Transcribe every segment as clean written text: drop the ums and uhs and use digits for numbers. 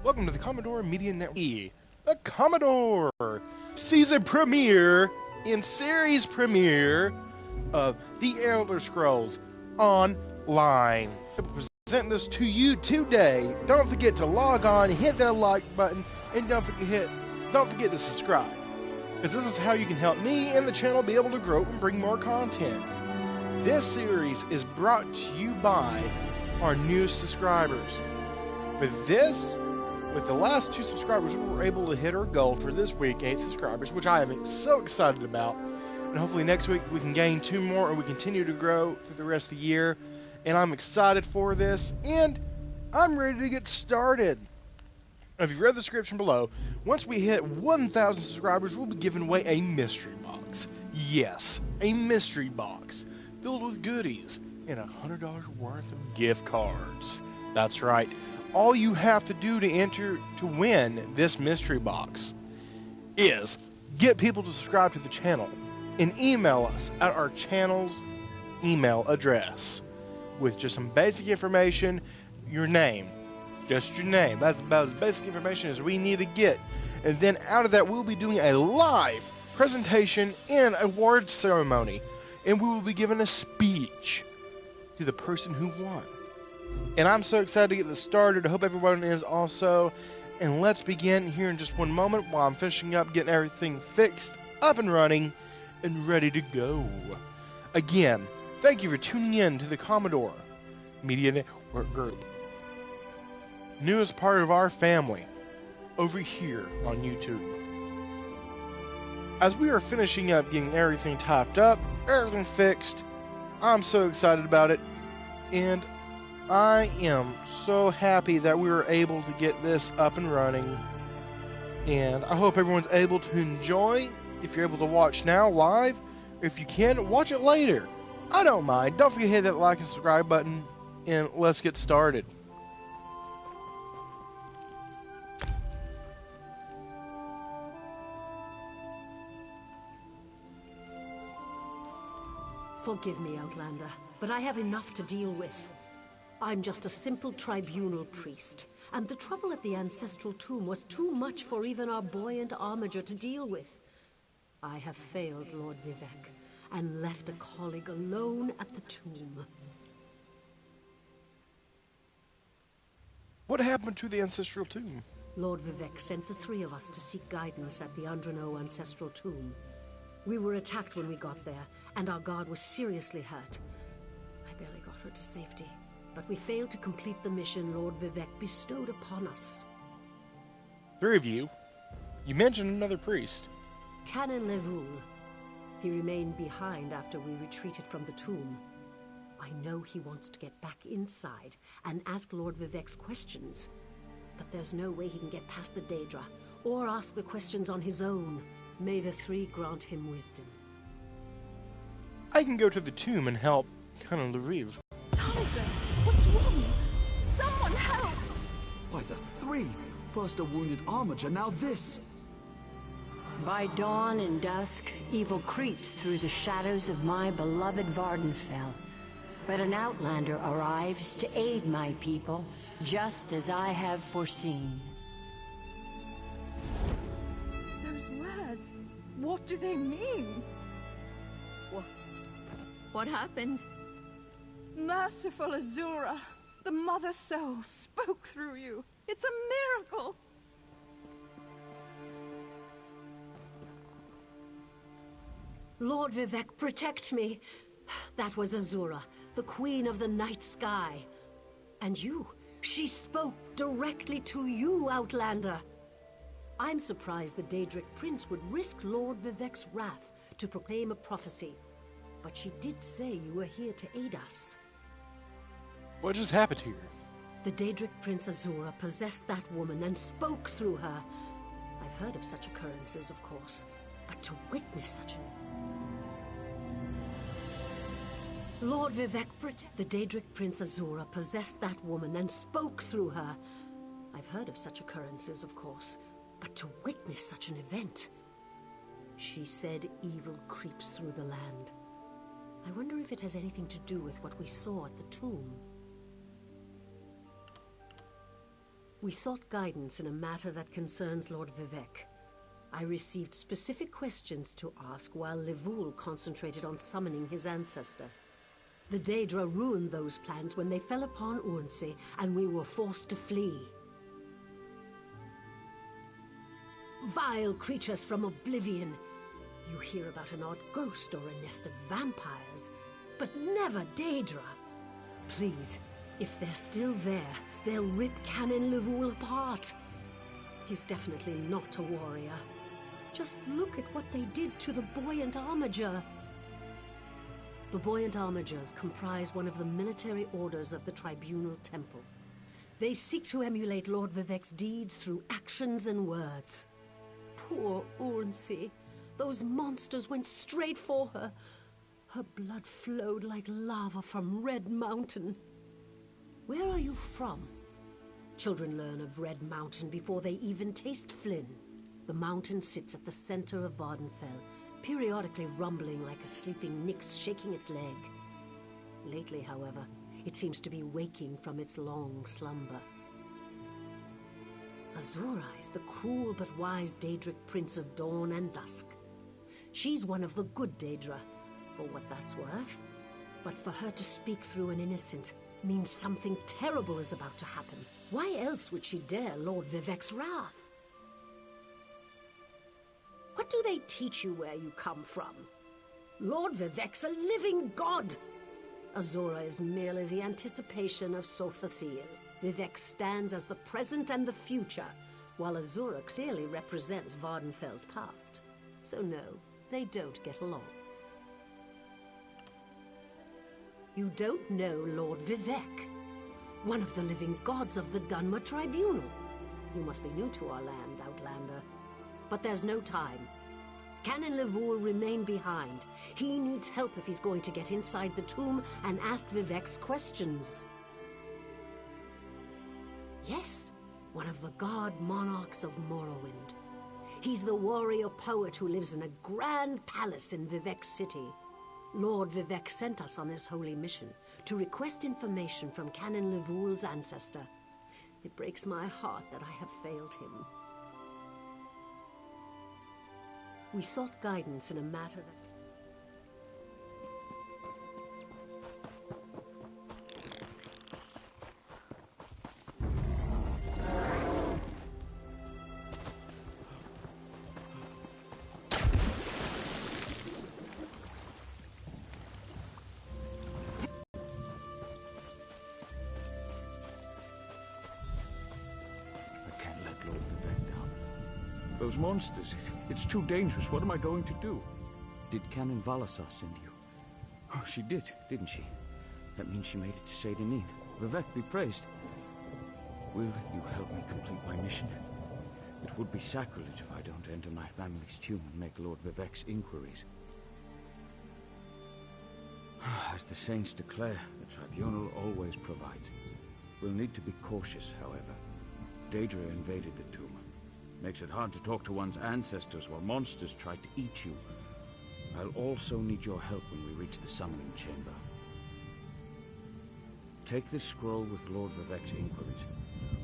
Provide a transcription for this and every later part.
Welcome to the Commodore Media Network, the Commodore season premiere and series premiere of The Elder Scrolls Online. To present this to you today, don't forget to log on, hit that like button, and don't forget to subscribe, because this is how you can help me and the channel be able to grow and bring more content. This series is brought to you by our new subscribers. With the last 2 subscribers, we were able to hit our goal for this week, 8 subscribers, which I am so excited about. And hopefully next week we can gain 2 more, and we continue to grow through the rest of the year. And I'm excited for this, and I'm ready to get started. If you've read the description below, once we hit 1,000 subscribers, we'll be giving away a mystery box. Yes, a mystery box filled with goodies and $100 worth of gift cards. That's right. All you have to do to enter to win this mystery box is get people to subscribe to the channel and email us at our channel's email address with just some basic information, your name, just your name. That's about as basic information as we need to get. And then out of that, we'll be doing a live presentation and award ceremony, and we will be giving a speech to the person who won. And I'm so excited to get this started. I hope everyone is also. And let's begin here in just one moment while I'm finishing up, getting everything fixed, up and running, and ready to go. Again, thank you for tuning in to the Commodore Media Network Group, newest part of our family over here on YouTube. As we are finishing up getting everything typed up, everything fixed, I'm so excited about it, and I am so happy that we were able to get this up and running, and I hope everyone's able to enjoy. If you're able to watch now live, if you can, watch it later. I don't mind. Don't forget to hit that like and subscribe button, and let's get started. Forgive me, Outlander, but I have enough to deal with. I'm just a simple tribunal priest, and the trouble at the ancestral tomb was too much for even our buoyant armiger to deal with. I have failed Lord Vivek, and left a colleague alone at the tomb. What happened to the ancestral tomb? Lord Vivek sent the 3 of us to seek guidance at the Andrano ancestral tomb. We were attacked when we got there, and our guard was seriously hurt. I barely got her to safety, but we failed to complete the mission Lord Vivek bestowed upon us. 3 of you? You mentioned another priest. Canon Levoul. He remained behind after we retreated from the tomb. I know he wants to get back inside and ask Lord Vivek's questions, but there's no way he can get past the Daedra, or ask the questions on his own. May the 3 grant him wisdom. I can go to the tomb and help Canon Levoul. Tyson, what's wrong? Someone help! By the 3! First a wounded armiger, now this! By dawn and dusk, evil creeps through the shadows of my beloved Vardenfell. But an outlander arrives to aid my people, just as I have foreseen. Those words, what do they mean? What happened? Merciful Azura, the Mother Soul spoke through you. It's a miracle! Lord Vivek, protect me! That was Azura, the Queen of the Night Sky. And you, she spoke directly to you, Outlander. I'm surprised the Daedric Prince would risk Lord Vivek's wrath to proclaim a prophecy. But she did say you were here to aid us. What just happened here? The Daedric Prince Azura possessed that woman and spoke through her. I've heard of such occurrences, of course, but to witness such an... Lord Vivek, the Daedric Prince Azura possessed that woman and spoke through her. I've heard of such occurrences, of course, but to witness such an event... She said evil creeps through the land. I wonder if it has anything to do with what we saw at the tomb. We sought guidance in a matter that concerns Lord Vivec. I received specific questions to ask while Levoul concentrated on summoning his ancestor. The Daedra ruined those plans when they fell upon Urnsey, and we were forced to flee. Vile creatures from oblivion. You hear about an odd ghost or a nest of vampires, but never Daedra. Please, if they're still there, they'll rip Canon Levoul apart. He's definitely not a warrior. Just look at what they did to the Buoyant Armiger. The Buoyant Armigers comprise one of the military orders of the Tribunal Temple. They seek to emulate Lord Vivec's deeds through actions and words. Poor Urnsey. Those monsters went straight for her. Her blood flowed like lava from Red Mountain. Where are you from? Children learn of Red Mountain before they even taste Flynn. The mountain sits at the center of Vardenfell, periodically rumbling like a sleeping Nyx shaking its leg. Lately, however, it seems to be waking from its long slumber. Azura is the cruel but wise Daedric Prince of Dawn and Dusk. She's one of the good Daedra, for what that's worth. But for her to speak through an innocent means something terrible is about to happen. Why else would she dare Lord Vivec's wrath? What do they teach you where you come from? Lord Vivec's a living god! Azura is merely the anticipation of Sothasil. Vivec stands as the present and the future, while Azura clearly represents Vardenfell's past. So no, they don't get along. You don't know Lord Vivec, one of the living gods of the Dunmer Tribunal. You must be new to our land, Outlander. But there's no time. Canon Levoul remain behind. He needs help if he's going to get inside the tomb and ask Vivec's questions. Yes, one of the god monarchs of Morrowind. He's the warrior poet who lives in a grand palace in Vivec City. Lord Vivec sent us on this holy mission to request information from Canon Levoul's ancestor. It breaks my heart that I have failed him. We sought guidance in a matter that... Those monsters. It's too dangerous. What am I going to do? Did Canon Valasar send you? Oh, she did, didn't she? That means she made it to Shadanin. Vivec be praised. Will you help me complete my mission? It would be sacrilege if I don't enter my family's tomb and make Lord Vivec's inquiries. As the saints declare, the tribunal always provides. We'll need to be cautious, however. Daedra invaded the tomb. Makes it hard to talk to one's ancestors while monsters try to eat you. I'll also need your help when we reach the summoning chamber. Take this scroll with Lord Vivec's inquiries,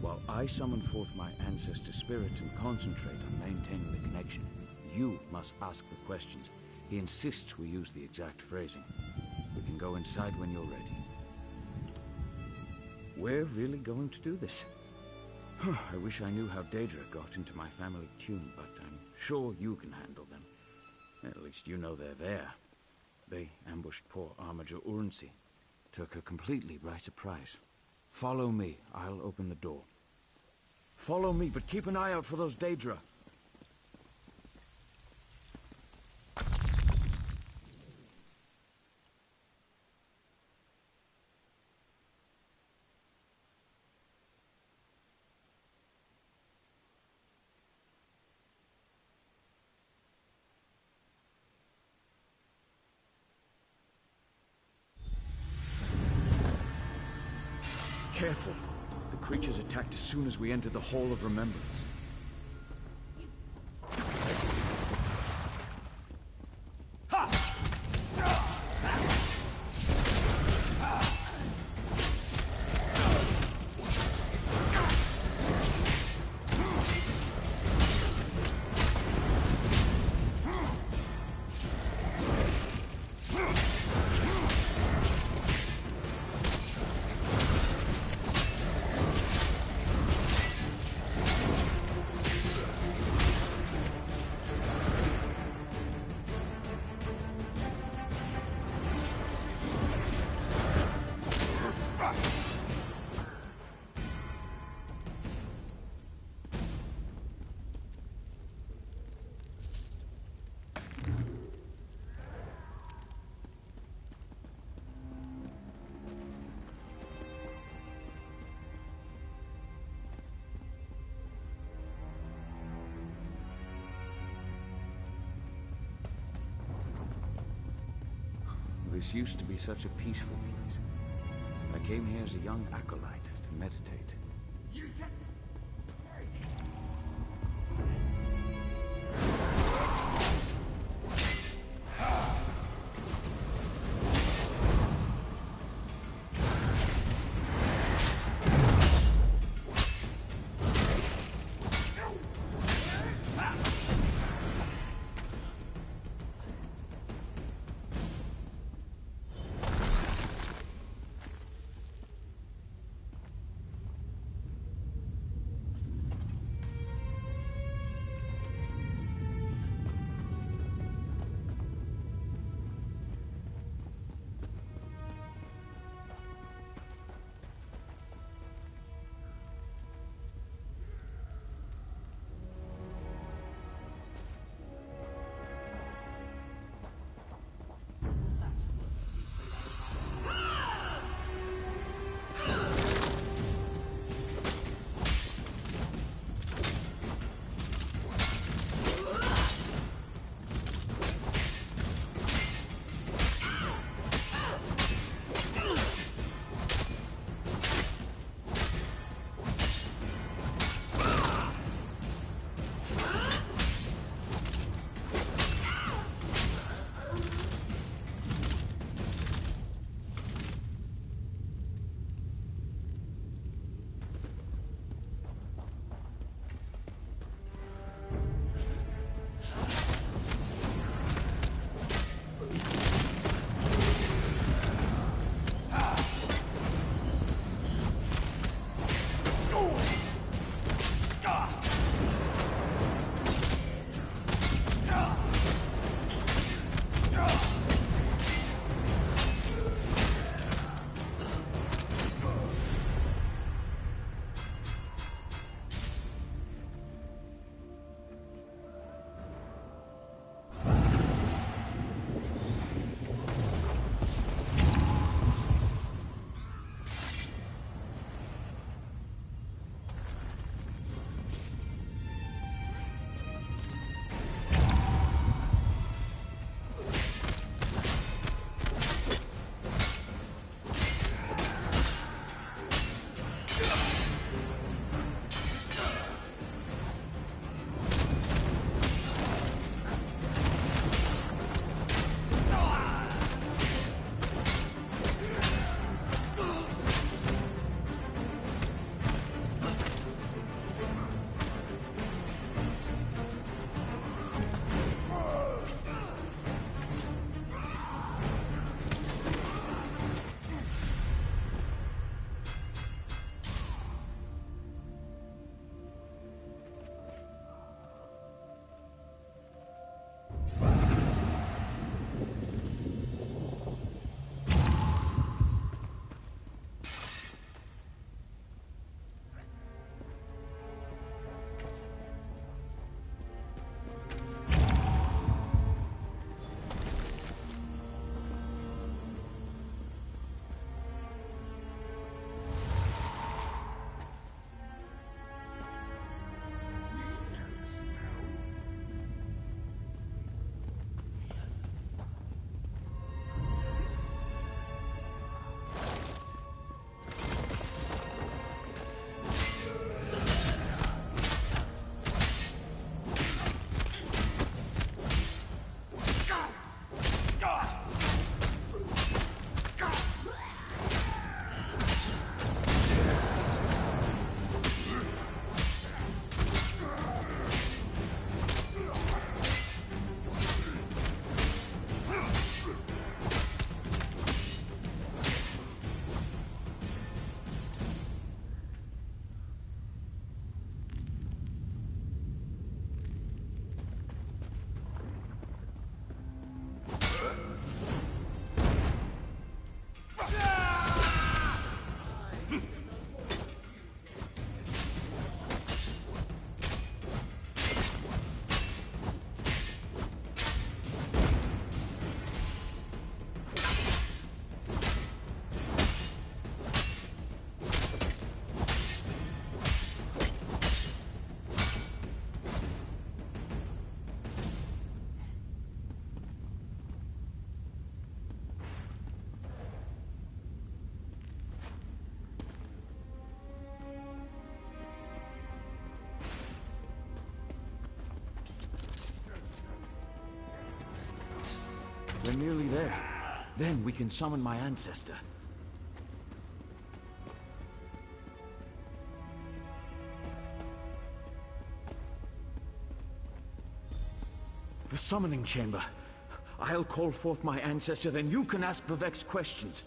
while I summon forth my ancestor spirit and concentrate on maintaining the connection. You must ask the questions. He insists we use the exact phrasing. We can go inside when you're ready. We're really going to do this. I wish I knew how Daedra got into my family tomb, but I'm sure you can handle them. At least you know they're there. They ambushed poor Armiger Urnsey. Took her completely by surprise. Follow me. I'll open the door. Follow me, but keep an eye out for those Daedra. Careful. The creatures attacked as soon as we entered the Hall of Remembrance. This used to be such a peaceful place. I came here as a young acolyte to meditate. We're nearly there. Then we can summon my ancestor. The summoning chamber. I'll call forth my ancestor, then you can ask Vivek's questions.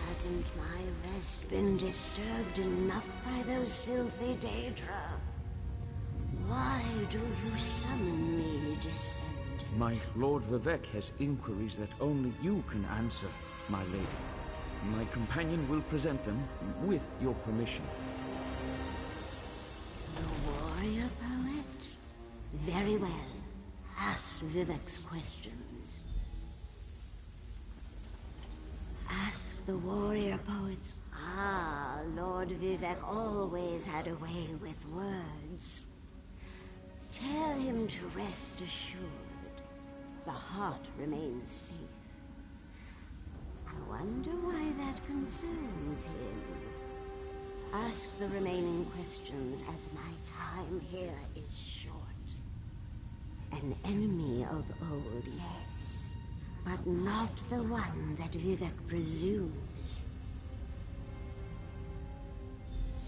Hasn't my rest been disturbed enough by those filthy Daedra? Why do you summon me, Descendant? My Lord Vivek has inquiries that only you can answer, my lady. My companion will present them with your permission. The warrior poet? Very well. Ask Vivek's questions. Ask the warrior poets. Ah, Lord Vivek always had a way with words. Tell him to rest assured. The heart remains safe. I wonder why that concerns him. Ask the remaining questions as my time here is short. An enemy of old, yes, but not the one that Vivek presumes.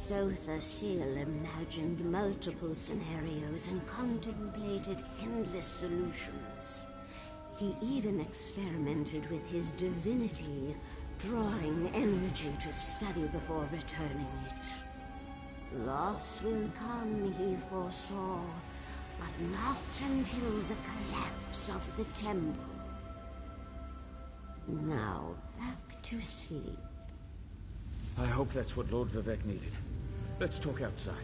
Sotha Seal imagined multiple scenarios and contemplated endless solutions. He even experimented with his divinity, drawing energy to study before returning it. Loss will come, he foresaw, but not until the collapse of the temple. Now, back to sleep. I hope that's what Lord Vivek needed. Let's talk outside.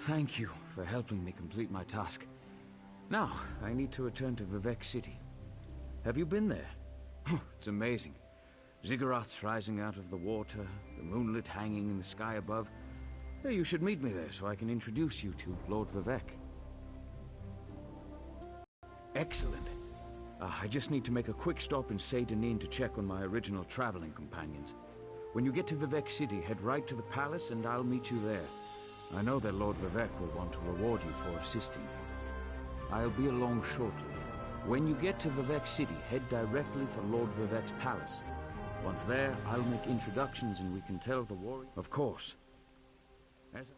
Thank you for helping me complete my task. Now, I need to return to Vivek City. Have you been there? It's amazing. Ziggurats rising out of the water, the moonlit hanging in the sky above. You should meet me there so I can introduce you to Lord Vivek. Excellent. I just need to make a quick stop in Saint Denis to check on my original traveling companions. When you get to Vivec City, head right to the palace and I'll meet you there. I know that Lord Vivec will want to reward you for assisting me. I'll be along shortly. When you get to Vivec City, head directly for Lord Vivec's palace. Once there, I'll make introductions and we can tell the warrior... Of course.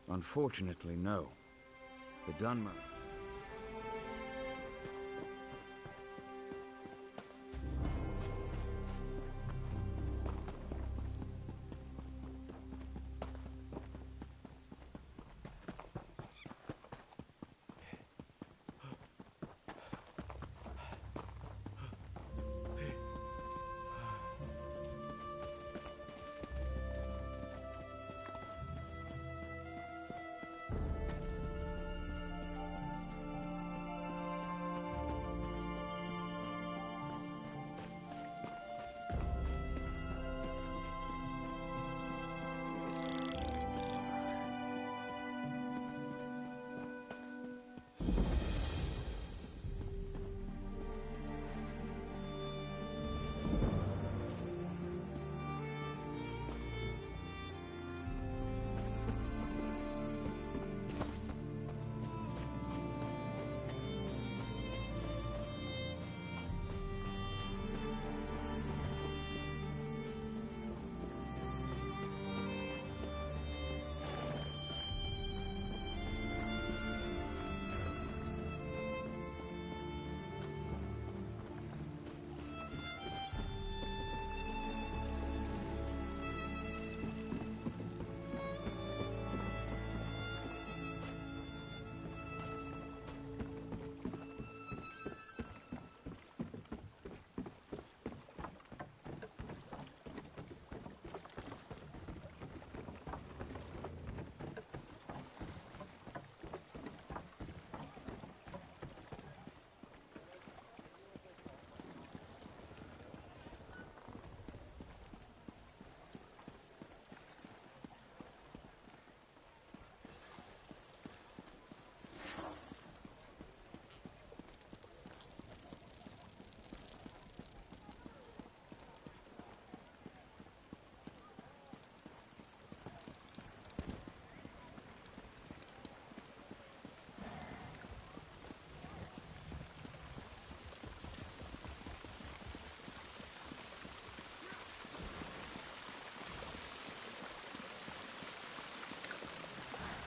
Unfortunately, no. The Dunmer...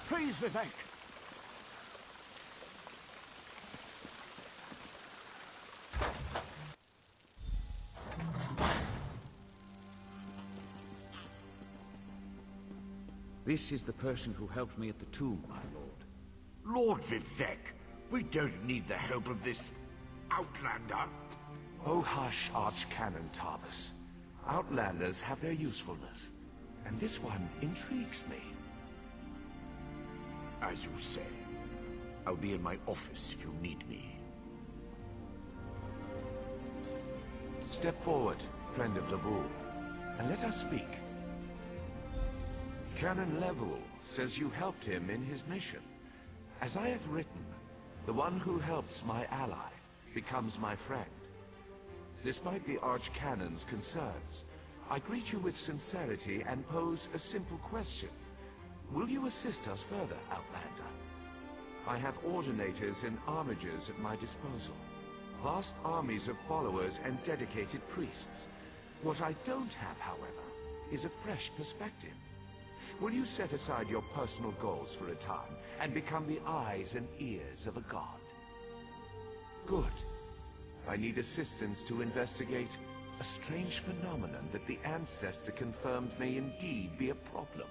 Praise Vivec! This is the person who helped me at the tomb, my lord. Lord Vivec, we don't need the help of this outlander. Oh hush, Archcanon Tarvis. Outlanders have their usefulness, and this one intrigues me. As you say. I'll be in my office if you need me. Step forward, friend of Laboul, and let us speak. Canon Level says you helped him in his mission. As I have written, the one who helps my ally becomes my friend. Despite the Archcanon's concerns, I greet you with sincerity and pose a simple question. Will you assist us further, Outlander? I have ordinators and armigers at my disposal. Vast armies of followers and dedicated priests. What I don't have, however, is a fresh perspective. Will you set aside your personal goals for a time and become the eyes and ears of a god? Good. I need assistance to investigate a strange phenomenon that the Ancestor confirmed may indeed be a problem.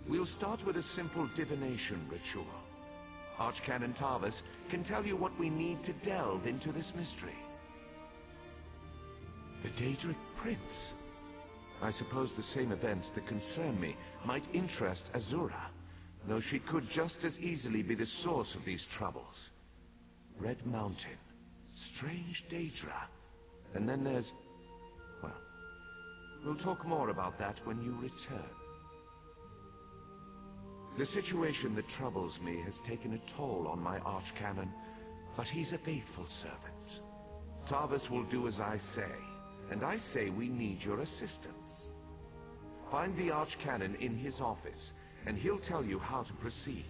We'll start with a simple divination ritual. Archcanon Tarvis can tell you what we need to delve into this mystery. The Daedric Prince. I suppose the same events that concern me might interest Azura, though she could just as easily be the source of these troubles. Red Mountain, strange Daedra, and then there's... well, we'll talk more about that when you return. The situation that troubles me has taken a toll on my Archcanon, but he's a faithful servant. Tarvis will do as I say, and I say we need your assistance. Find the Archcanon in his office, and he'll tell you how to proceed.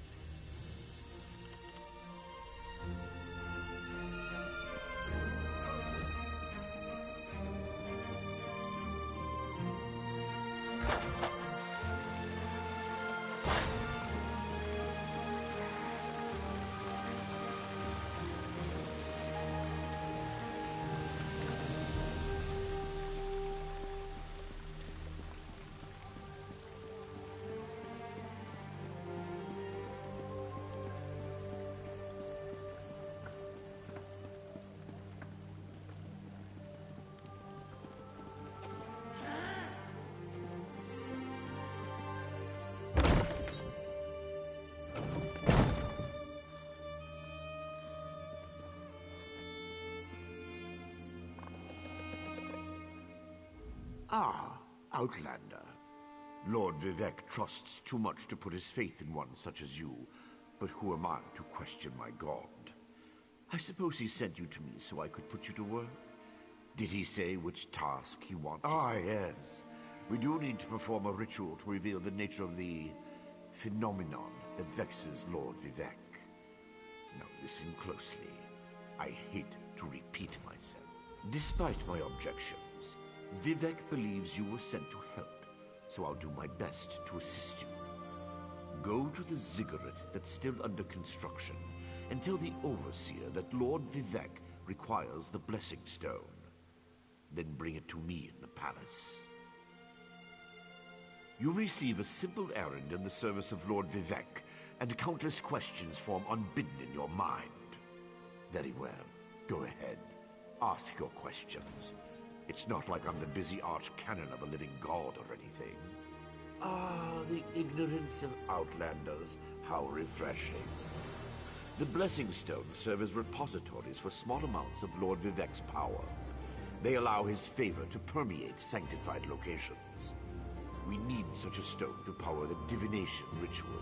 Ah, Outlander. Lord Vivek trusts too much to put his faith in one such as you, but who am I to question my god? I suppose he sent you to me so I could put you to work? Did he say which task he wanted? Ah, yes. We do need to perform a ritual to reveal the nature of the phenomenon that vexes Lord Vivek. Now listen closely. I hate to repeat myself. Despite my objections, Vivek believes you were sent to help, so I'll do my best to assist you. Go to the ziggurat that's still under construction and tell the Overseer that Lord Vivek requires the Blessing Stone. Then bring it to me in the palace. You receive a simple errand in the service of Lord Vivek, and countless questions form unbidden in your mind. Very well. Go ahead. Ask your questions. It's not like I'm the busy archcanon of a living god or anything. Ah, the ignorance of Outlanders. How refreshing. The Blessing Stones serve as repositories for small amounts of Lord Vivek's power. They allow his favor to permeate sanctified locations. We need such a stone to power the divination ritual.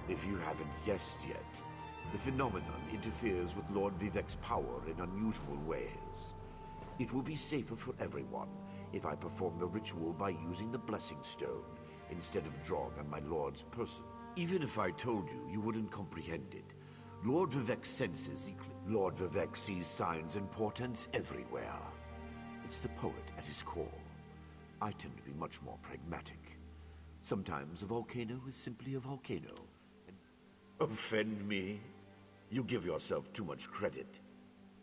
If you haven't guessed yet, the phenomenon interferes with Lord Vivek's power in unusual ways. It will be safer for everyone if I perform the ritual by using the Blessing Stone instead of drawing on my Lord's person. Even if I told you, you wouldn't comprehend it. Lord Vivek senses Lord Vivek sees signs and portents everywhere. It's the poet at his core. I tend to be much more pragmatic. Sometimes a volcano is simply a volcano. Offend me? You give yourself too much credit.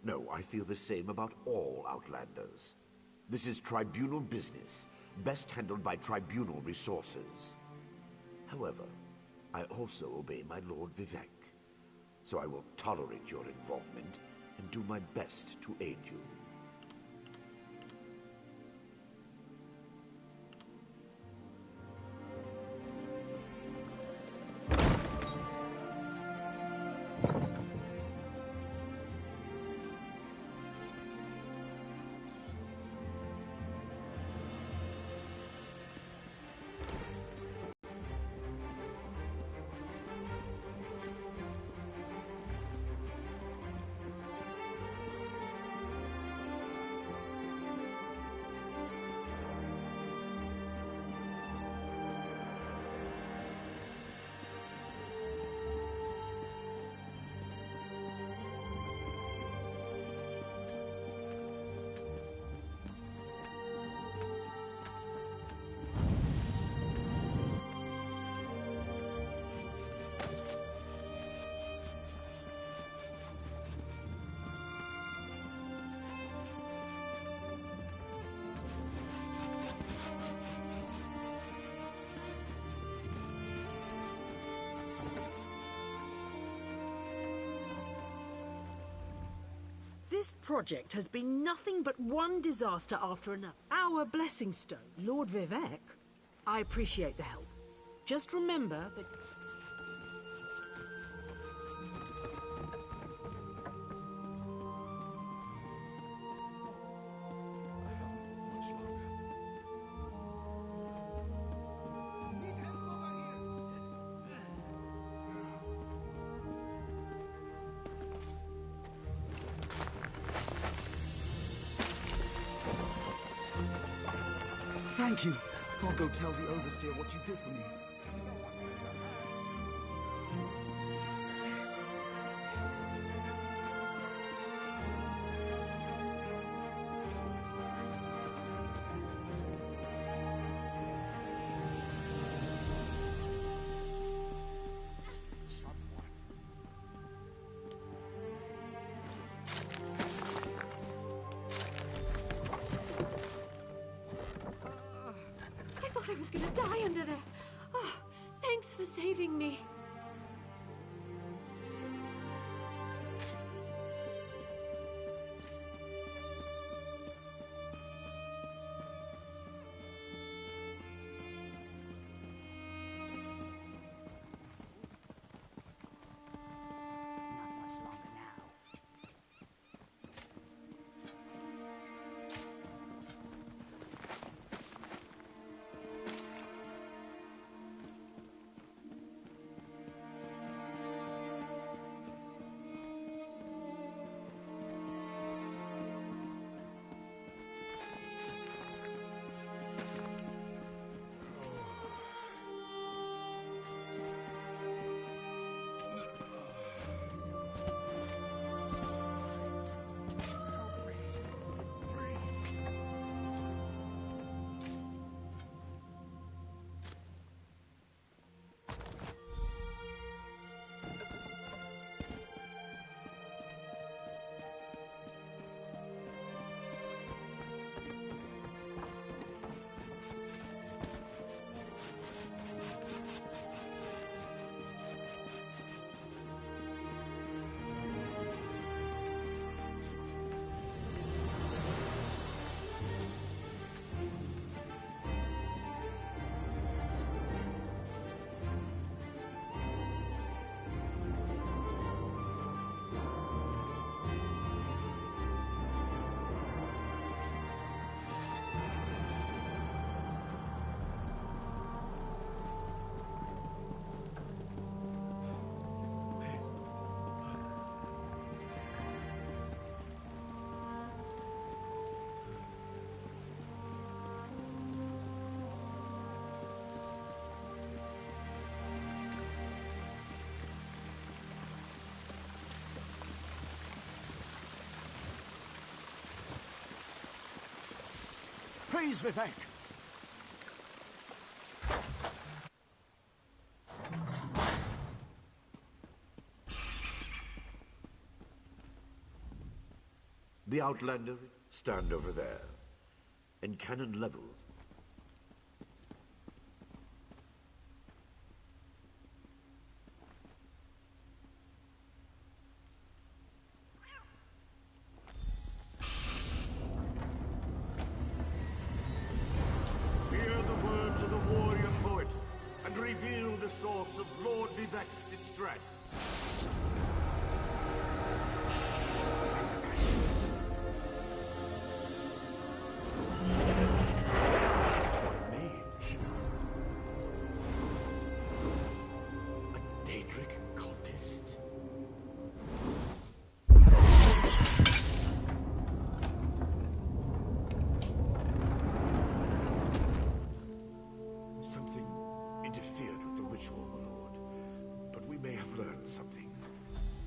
No, I feel the same about all Outlanders. This is tribunal business, best handled by tribunal resources. However, I also obey my Lord Vivek, so I will tolerate your involvement and do my best to aid you. This project has been nothing but one disaster after another. Our Blessing Stone, Lord Vivek, I appreciate the help. Just remember that... Thank you. I'll go tell the Overseer what you did for me. I was gonna die under there. Oh, thanks for saving me. Praise Vivek! The Outlander stand over there, and cannon levels. Hear the words of the warrior poet, and reveal the source of Lord Vivek's distress.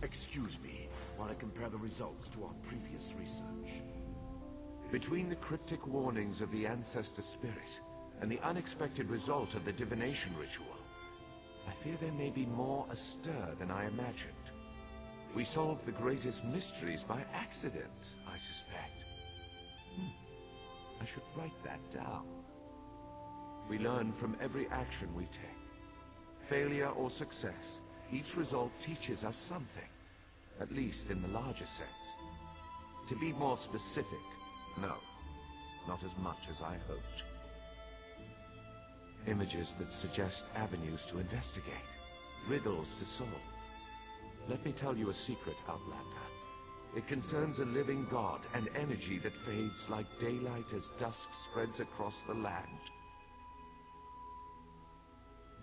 Excuse me while I compare the results to our previous research. Between the cryptic warnings of the ancestor spirit and the unexpected result of the divination ritual, I fear there may be more astir than I imagined. We solved the greatest mysteries by accident, I suspect. I should write that down. We learn from every action we take. Failure or success, each result teaches us something, at least in the larger sense. To be more specific, no, not as much as I hoped. Images that suggest avenues to investigate, riddles to solve. Let me tell you a secret, Outlander. It concerns a living god, an energy that fades like daylight as dusk spreads across the land.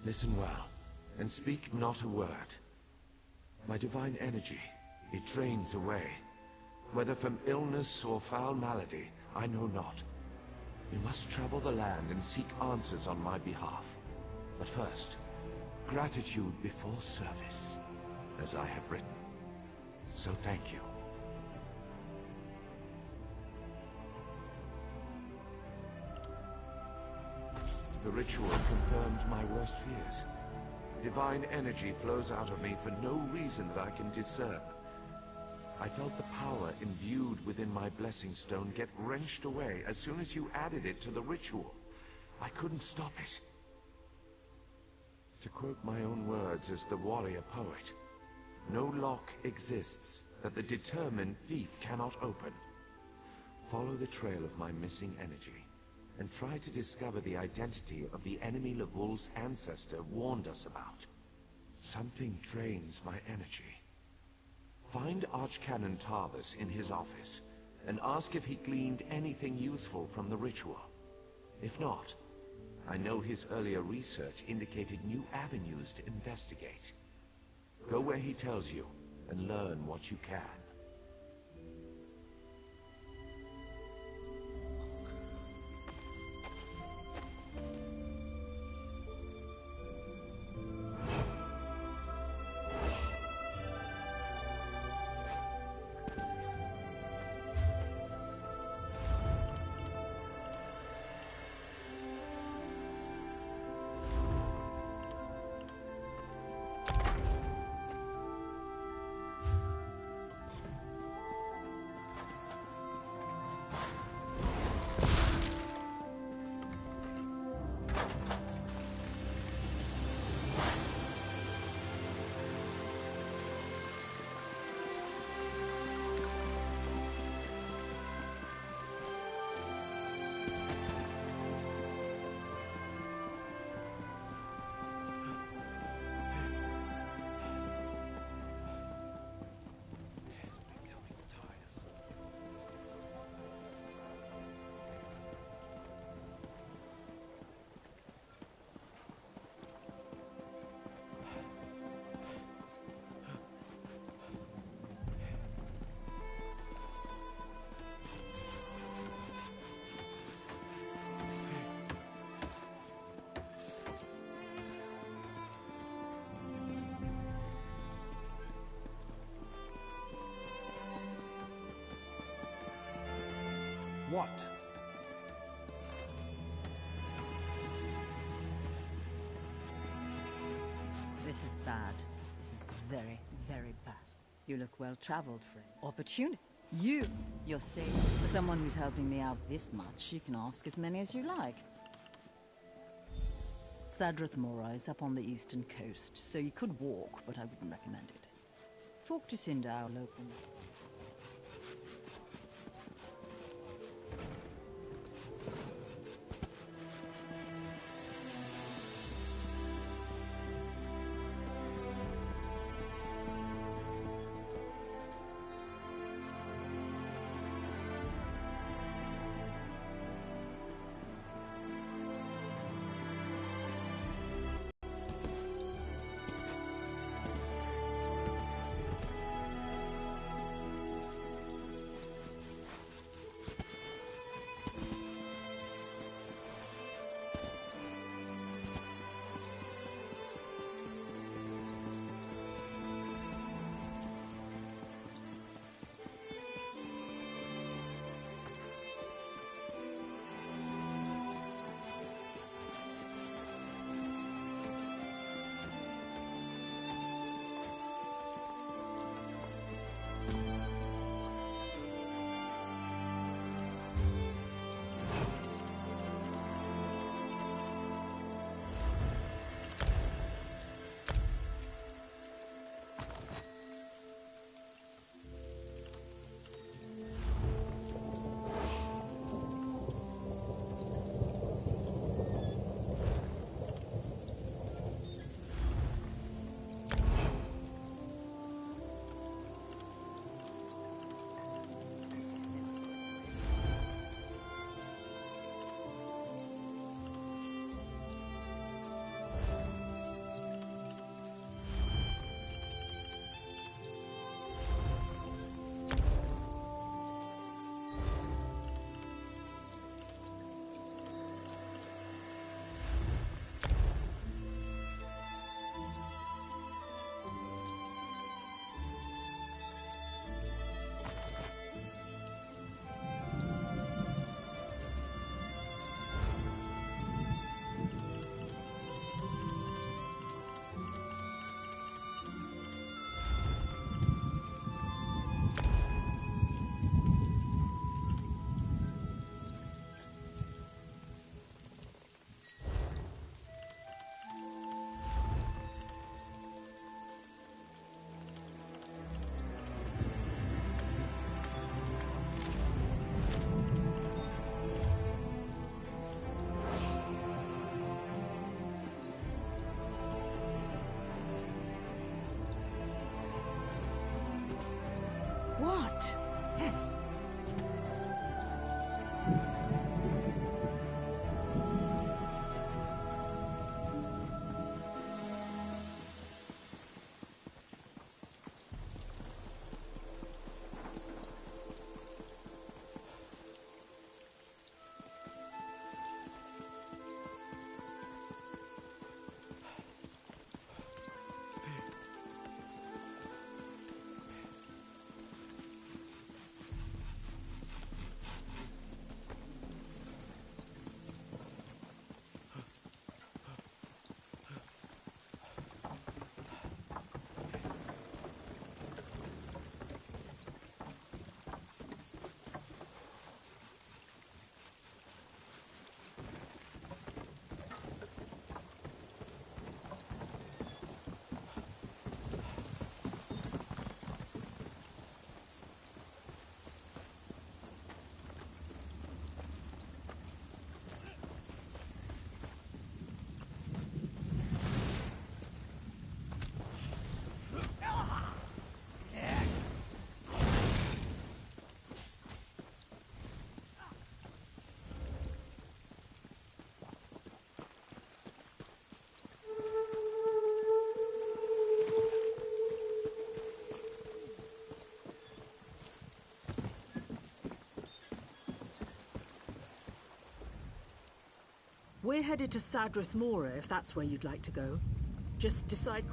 Listen well, and speak not a word. My divine energy, it drains away. Whether from illness or foul malady, I know not. You must travel the land and seek answers on my behalf. But first, gratitude before service, as I have written. So thank you. The ritual confirmed my worst fears. Divine energy flows out of me for no reason that I can discern. I felt the power imbued within my blessing stone get wrenched away as soon as you added it to the ritual. I couldn't stop it. To quote my own words as the warrior poet, no lock exists that the determined thief cannot open. Follow the trail of my missing energy, and try to discover the identity of the enemy Levol's ancestor warned us about. Something drains my energy. Find Archcanon Tarvis in his office, and ask if he gleaned anything useful from the ritual. If not, I know his earlier research indicated new avenues to investigate. Go where he tells you, and learn what you can. What? This is bad. This is very, very bad. You look well-traveled, friend. Opportunity. You're safe. For someone who's helping me out this much, you can ask as many as you like. Sadrith Mora is up on the eastern coast, so you could walk, but I wouldn't recommend it. Talk to Cinder, our local... We're headed to Sadrith Mora, if that's where you'd like to go. Just decide...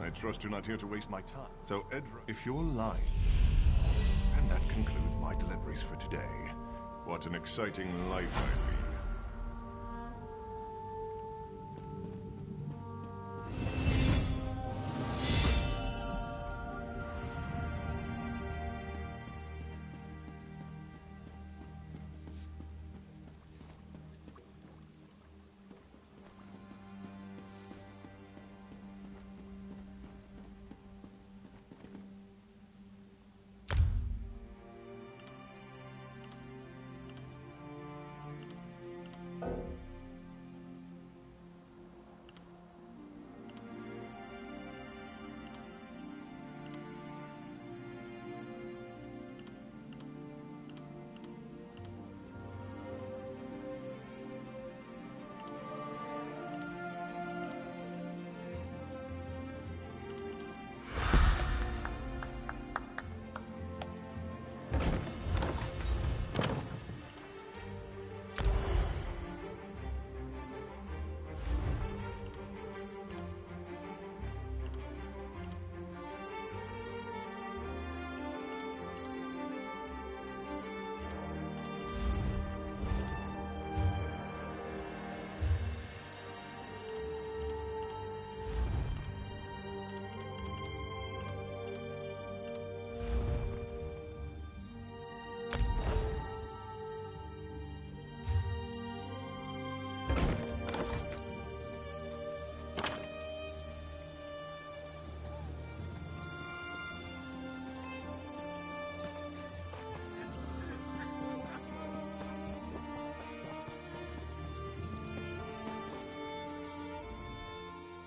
I trust you're not here to waste my time. So, Edra, if you're lying... And that concludes my deliveries for today. What an exciting life I lead.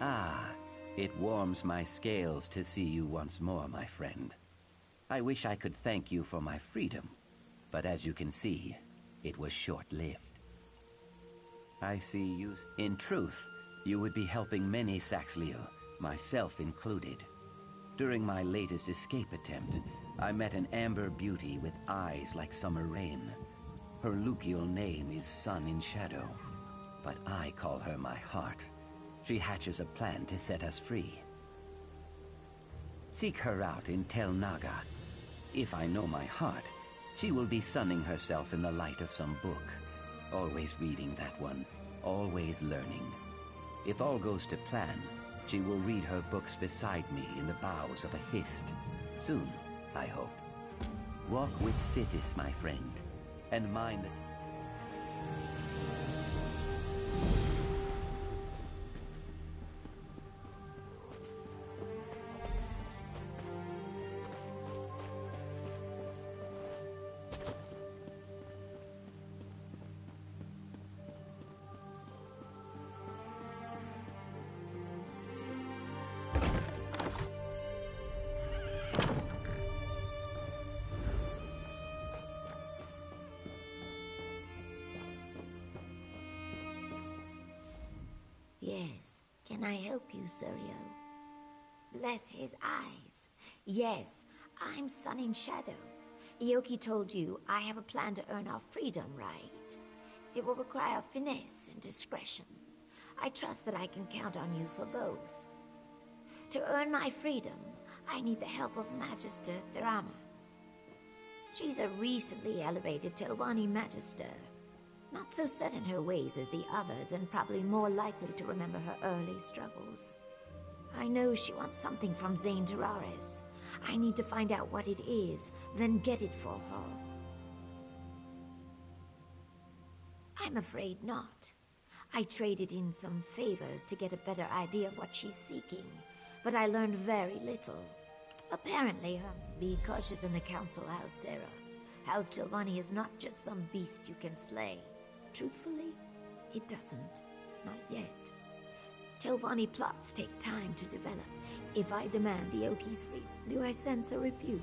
Ah, it warms my scales to see you once more, my friend. I wish I could thank you for my freedom, but as you can see, it was short-lived. I see you... In truth, you would be helping many Saxhleel, myself included. During my latest escape attempt, I met an amber beauty with eyes like summer rain. Her Lukial name is Sun in Shadow, but I call her my heart. She hatches a plan to set us free. Seek her out in Tel Naga. If I know my heart, she will be sunning herself in the light of some book. Always reading that one, always learning. If all goes to plan, she will read her books beside me in the boughs of a hist. Soon, I hope. Walk with Sithis, my friend, and mind that... Yes. Can I help you, Suryo? Bless his eyes. Yes, I'm Sun in Shadow. Ioki told you I have a plan to earn our freedom, right? It will require finesse and discretion. I trust that I can count on you for both. To earn my freedom, I need the help of Magister Thurama. She's a recently elevated Telvanni Magister. Not so set in her ways as the others, and probably more likely to remember her early struggles. I know she wants something from Zane Terraris. I need to find out what it is, then get it for her. I'm afraid not. I traded in some favors to get a better idea of what she's seeking, but I learned very little. Apparently, be cautious in the council house, Sarah. House Telvanni is not just some beast you can slay. Truthfully, it doesn't. Not yet. Telvanni plots take time to develop. If I demand Ioki's free, do I sense a rebuke?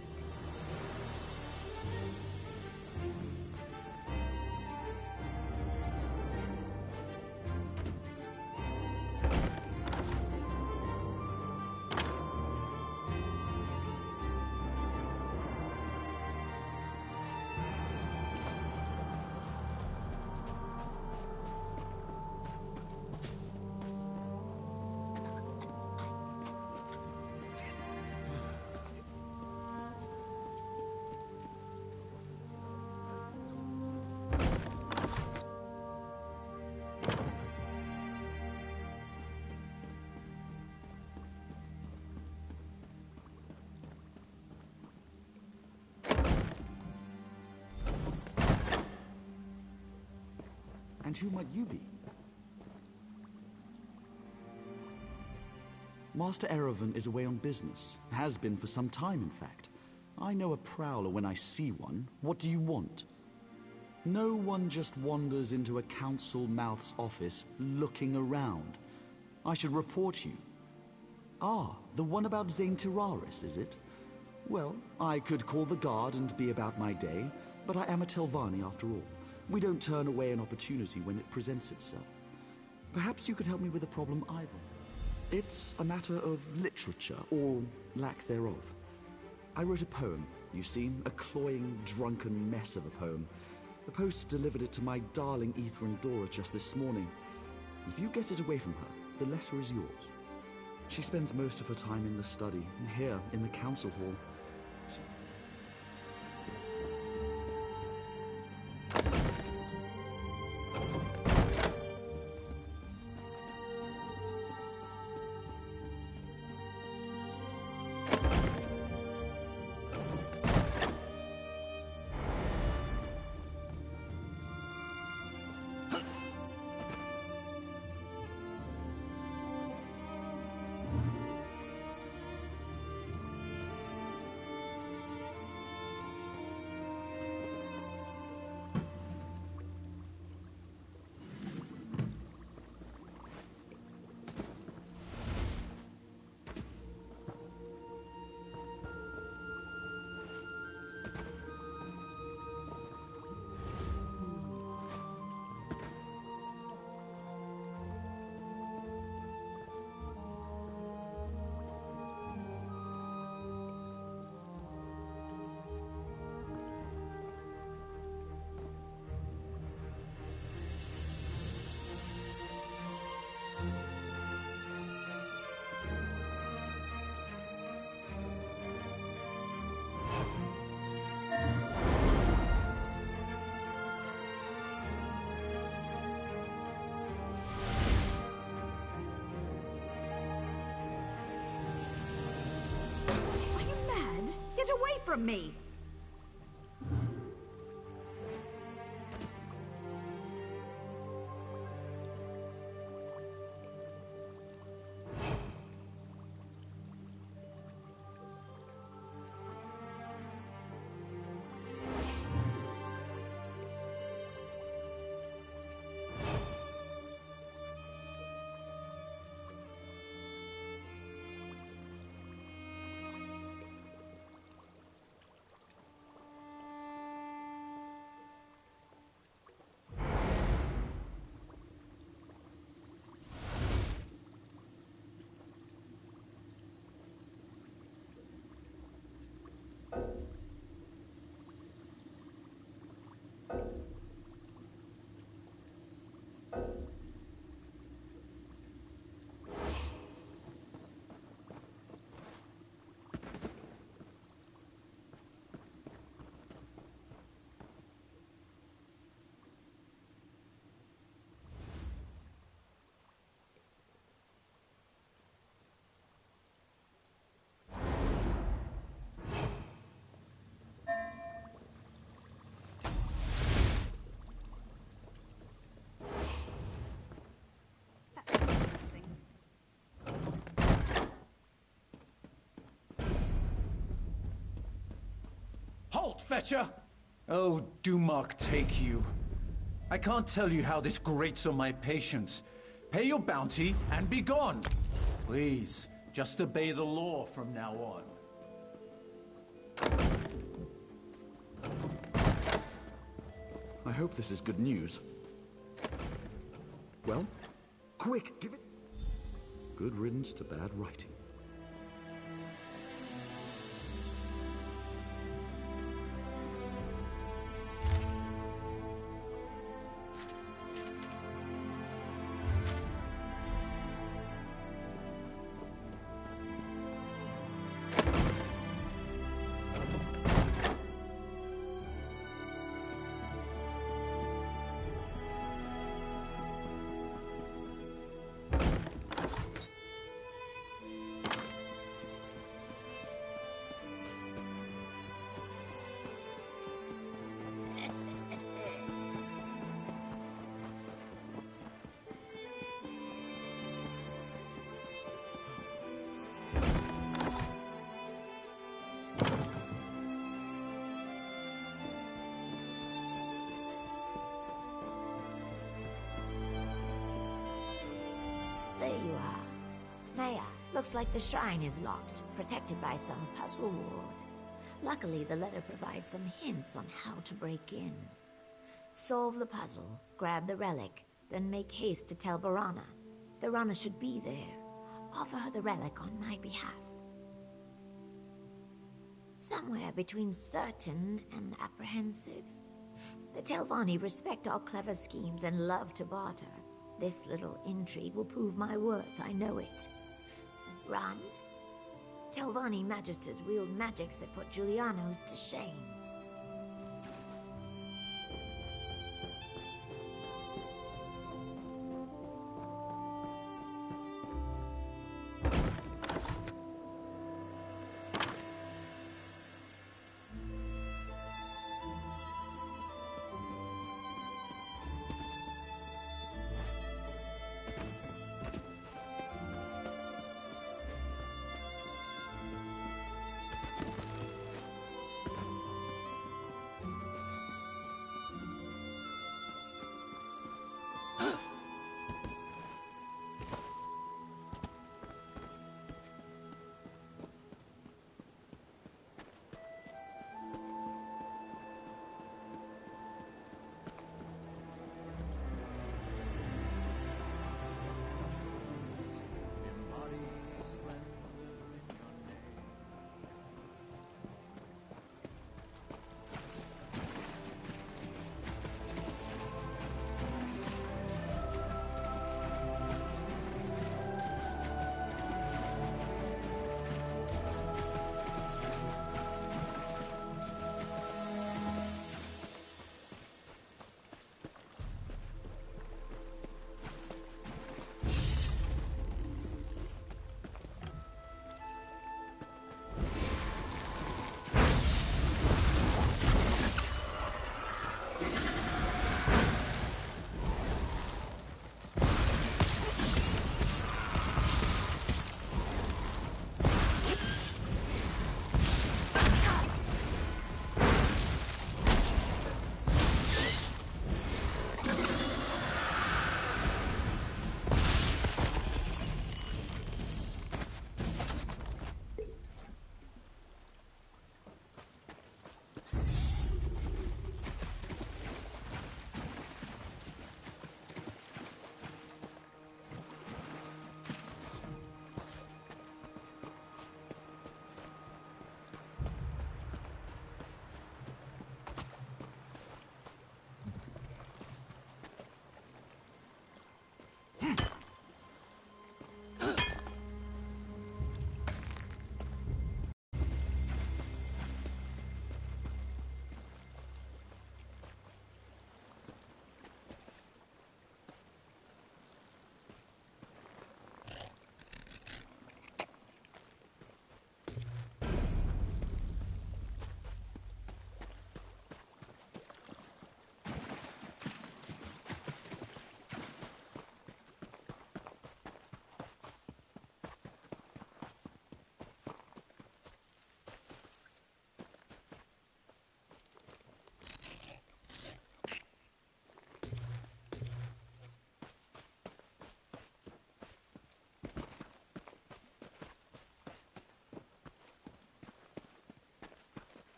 And who might you be? Master Erevan is away on business. Has been for some time, in fact. I know a prowler when I see one. What do you want? No one just wanders into a council mouth's office looking around. I should report you. Ah, the one about Zane Terraris, is it? Well, I could call the guard and be about my day, but I am a Telvanni after all. We don't turn away an opportunity when it presents itself. Perhaps you could help me with a problem either. It's a matter of literature, or lack thereof. I wrote a poem, you see, a cloying, drunken mess of a poem. The post delivered it to my darling Ether Dora just this morning. If you get it away from her, the letter is yours. She spends most of her time in the study, here in the council hall. Get away from me! Halt, Fetcher! Oh, Dumark take you. I can't tell you how this grates on my patience. Pay your bounty and be gone. Please, just obey the law from now on. I hope this is good news. Well, quick, give it... Good riddance to bad writing. There you are. Naya, looks like the shrine is locked, protected by some puzzle ward. Luckily, the letter provides some hints on how to break in. Solve the puzzle, grab the relic, then make haste to tell Barana. The runner should be there. Offer her the relic on my behalf. Somewhere between certain and apprehensive. The Telvanni respect all clever schemes and love to barter. This little intrigue will prove my worth, I know it. Run? Telvanni magisters wield magics that put Julianos to shame.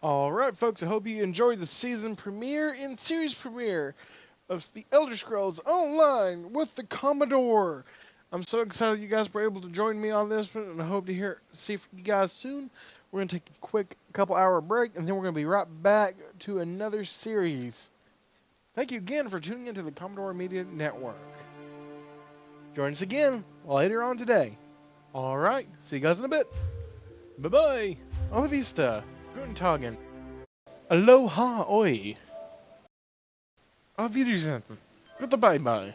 Alright folks, I hope you enjoyed the season premiere and series premiere of The Elder Scrolls Online with the Commodore. I'm so excited you guys were able to join me on this one, and I hope to see you guys soon. We're going to take a quick couple-hour break, and then we're going to be right back to another series. Thank you again for tuning into the Commodore Media Network. Join us again later on today. Alright, see you guys in a bit. Bye-bye. Alla vista. Guten Tagen. Aloha oi. Auf Wiedersehen. Goodbye bye.